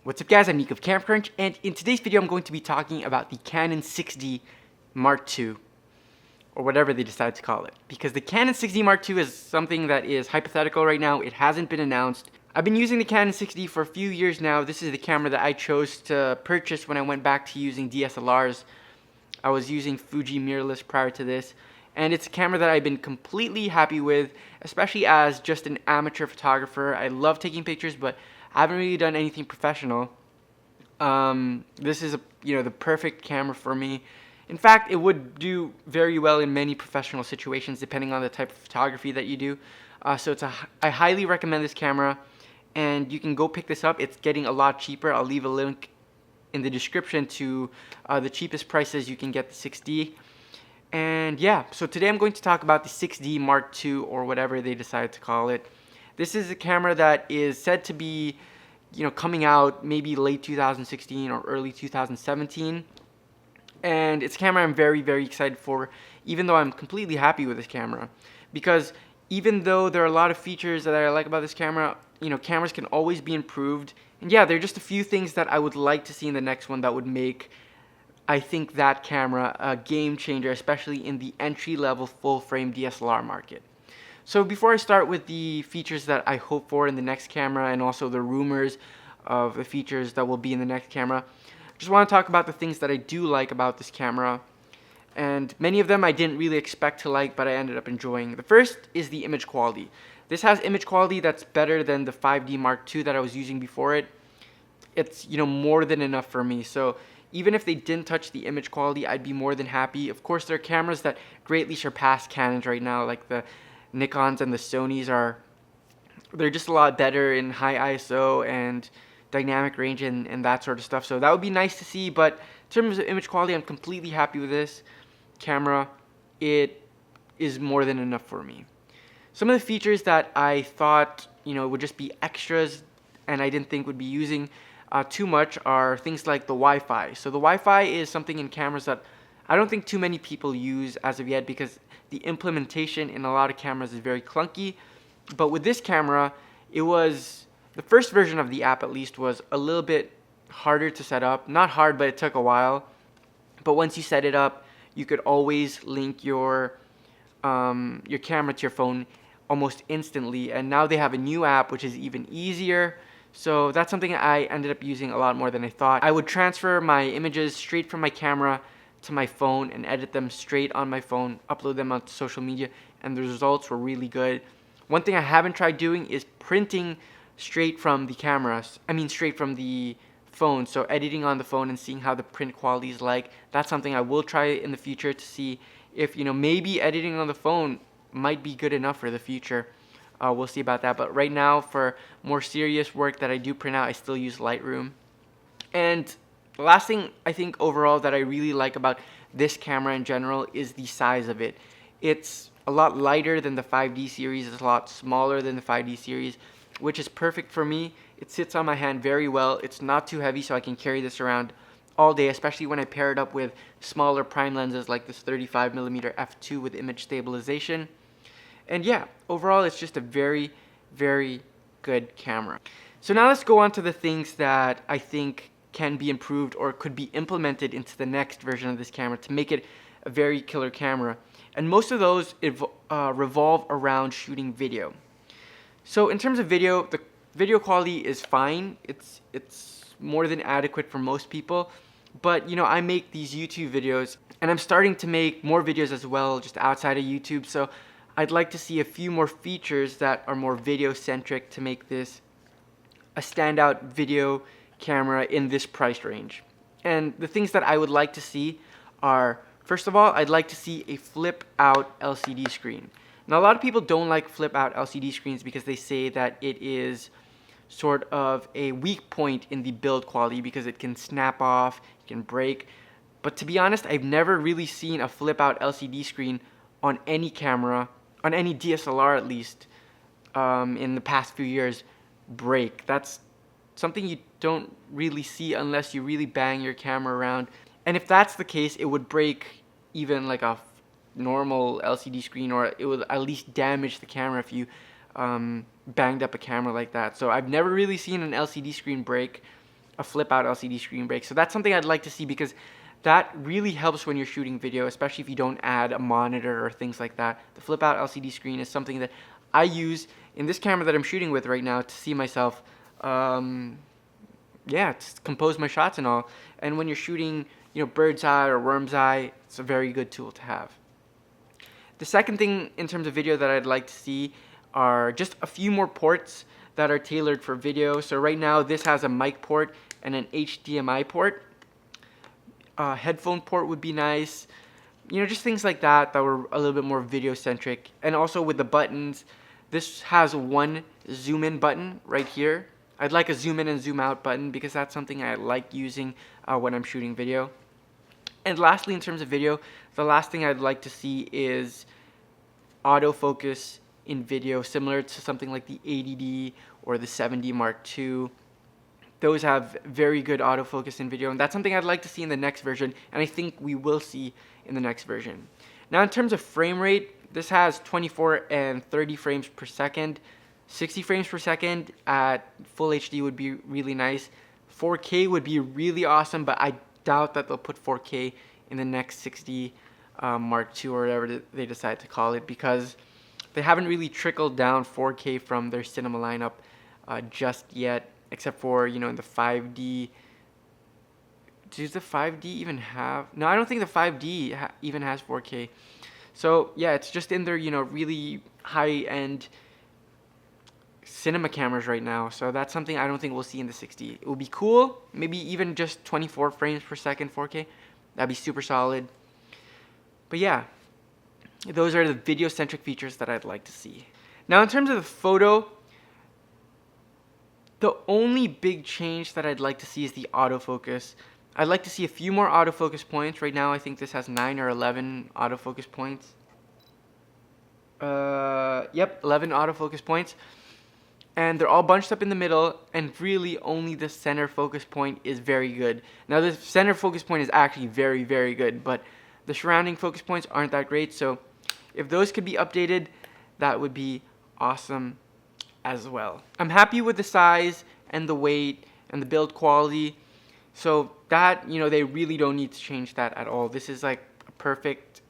What's up guys, I'm Nick of Camera Crunch, and in today's video I'm going to be talking about the Canon 6D Mark II, or whatever they decide to call it. Because the Canon 6D Mark II is something that is hypothetical right now, it hasn't been announced. I've been using the Canon 6D for a few years now. This is the camera that I chose to purchase when I went back to using DSLRs. I was using Fuji mirrorless prior to this, and it's a camera that I've been completely happy with, especially as just an amateur photographer. I love taking pictures, but I haven't really done anything professional. This is the perfect camera for me. In fact, it would do very well in many professional situations depending on the type of photography that you do. So I highly recommend this camera, and you can go pick this up. It's getting a lot cheaper. I'll leave a link in the description to the cheapest prices you can get the 6D. And yeah, so today I'm going to talk about the 6D Mark II, or whatever they decide to call it. This is a camera that is said to be, coming out maybe late 2016 or early 2017. And it's a camera I'm very, very excited for, even though I'm completely happy with this camera. Because even though there are a lot of features that I like about this camera, cameras can always be improved. And yeah, there are just a few things that I would like to see in the next one that would make, I think, that camera a game changer, especially in the entry-level full-frame DSLR market. So before I start with the features that I hope for in the next camera, and also the rumors of the features that will be in the next camera, I just want to talk about the things that I do like about this camera. And many of them I didn't really expect to like, but I ended up enjoying. The first is the image quality. This has image quality that's better than the 5D Mark II that I was using before it. It's, more than enough for me. So even if they didn't touch the image quality, I'd be more than happy. Of course, there are cameras that greatly surpass Canons right now, like the Nikons and the Sonys they're just a lot better in high ISO and dynamic range and that sort of stuff. So that would be nice to see, but in terms of image quality, I'm completely happy with this camera. It is more than enough for me. Some of the features that I thought, would just be extras and I didn't think would be using too much are things like the Wi-Fi. So the Wi-Fi is something in cameras that I don't think too many people use as of yet, because the implementation in a lot of cameras is very clunky. But with this camera, the first version of the app at least was a little bit harder to set up. Not hard, but it took a while. But once you set it up, you could always link your camera to your phone almost instantly. And now they have a new app which is even easier. So that's something I ended up using a lot more than I thought. I would transfer my images straight from my camera to my phone and edit them straight on my phone, upload them onto social media, and the results were really good. One thing I haven't tried doing is printing straight from the straight from the phone. So editing on the phone and seeing how the print quality is like. That's something I will try in the future to see if, maybe editing on the phone might be good enough for the future. We'll see about that. But right now, for more serious work that I do print out, I still use Lightroom. And the last thing I think overall that I really like about this camera in general is the size of it. It's a lot lighter than the 5D series. It's a lot smaller than the 5D series, which is perfect for me. It sits on my hand very well. It's not too heavy, so I can carry this around all day, especially when I pair it up with smaller prime lenses like this 35mm f2 with image stabilization. And yeah, overall it's just a very, very good camera. So now let's go on to the things that I think can be improved or could be implemented into the next version of this camera to make it a very killer camera. And most of those revolve around shooting video. So in terms of video, the video quality is fine. It's more than adequate for most people. But I make these YouTube videos, and I'm starting to make more videos as well just outside of YouTube. So I'd like to see a few more features that are more video centric to make this a standout video camera in this price range. And the things that I would like to see are, first of all, I'd like to see a flip out LCD screen. Now a lot of people don't like flip out LCD screens because they say that it is sort of a weak point in the build quality because it can snap off, it can break. But to be honest, I've never really seen a flip out LCD screen on any camera, on any DSLR at least, in the past few years, break. That's something you don't really see unless you really bang your camera around. And if that's the case, it would break even like a normal LCD screen, or it would at least damage the camera if you banged up a camera like that. So I've never really seen an LCD screen break. a flip out LCD screen break. So that's something I'd like to see, because that really helps when you're shooting video, especially if you don't add a monitor or things like that. The flip out LCD screen is something that I use in this camera that I'm shooting with right now to see myself, yeah, to compose my shots and all. And when you're shooting, you know, bird's eye or worm's eye, it's a very good tool to have. The second thing in terms of video that I'd like to see are just a few more ports that are tailored for video. So right now this has a mic port and an HDMI port. Headphone port would be nice. You know, just things like that that were a little bit more video centric. And also with the buttons, this has one zoom in button right here. I'd like a zoom in and zoom out button, because that's something I like using when I'm shooting video. And lastly, in terms of video, the last thing I'd like to see is autofocus in video, similar to something like the 80D or the 70 Mark II. Those have very good autofocus in video, and that's something I'd like to see in the next version, and I think we will see in the next version. Now, in terms of frame rate, this has 24 and 30 frames per second. 60 frames per second at full HD would be really nice. 4K would be really awesome, but I doubt that they'll put 4K in the next 60 Mark II or whatever they decide to call it, because they haven't really trickled down 4K from their cinema lineup just yet, except for, you know, in the 5D. Does the 5D even have? No, I don't think the 5D even has 4K. So yeah, it's just in their, you know, really high-end cinema cameras right now. So that's something I don't think we'll see in the 60. It would be cool, maybe even just 24 frames per second 4K. That'd be super solid. But yeah, those are the video-centric features that I'd like to see. Now, in terms of the photo, the only big change that I'd like to see is the autofocus. I'd like to see a few more autofocus points. Right now, I think this has 9 or 11 autofocus points. Yep, 11 autofocus points. And they're all bunched up in the middle, and really only the center focus point is very good. Now, the center focus point is actually very, very good, but the surrounding focus points aren't that great. So if those could be updated, that would be awesome as well. I'm happy with the size and the weight and the build quality. So that, you know, they really don't need to change that at all. This is like a perfect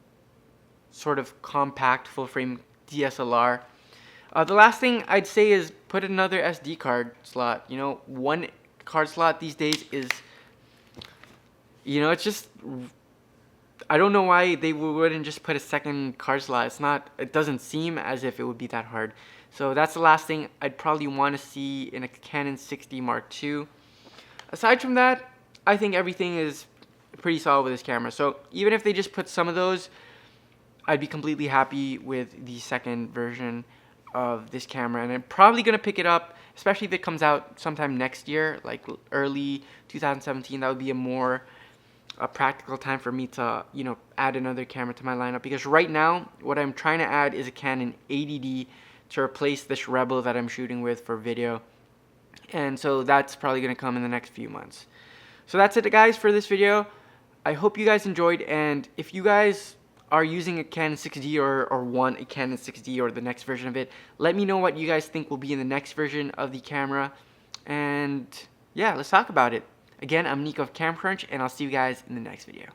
sort of compact full frame DSLR. The last thing I'd say is put another SD card slot. You know, one card slot these days is, you know, it's just, I don't know why they wouldn't just put a second card slot. It doesn't seem as if it would be that hard. So that's the last thing I'd probably want to see in a Canon 60 Mark II. Aside from that, I think everything is pretty solid with this camera. So even if they just put some of those, I'd be completely happy with the second version of this camera, and I'm probably gonna pick it up, especially if it comes out sometime next year, like early 2017. That would be a practical time for me to, you know, add another camera to my lineup, because right now what I'm trying to add is a Canon 80D to replace this Rebel that I'm shooting with for video, and so that's probably gonna come in the next few months. So that's it, guys, for this video. I hope you guys enjoyed, and if you guys are using a Canon 6D or want a Canon 6D or the next version of it, let me know what you guys think will be in the next version of the camera, and yeah, let's talk about it. Again, I'm Nico of CamCrunch, and I'll see you guys in the next video.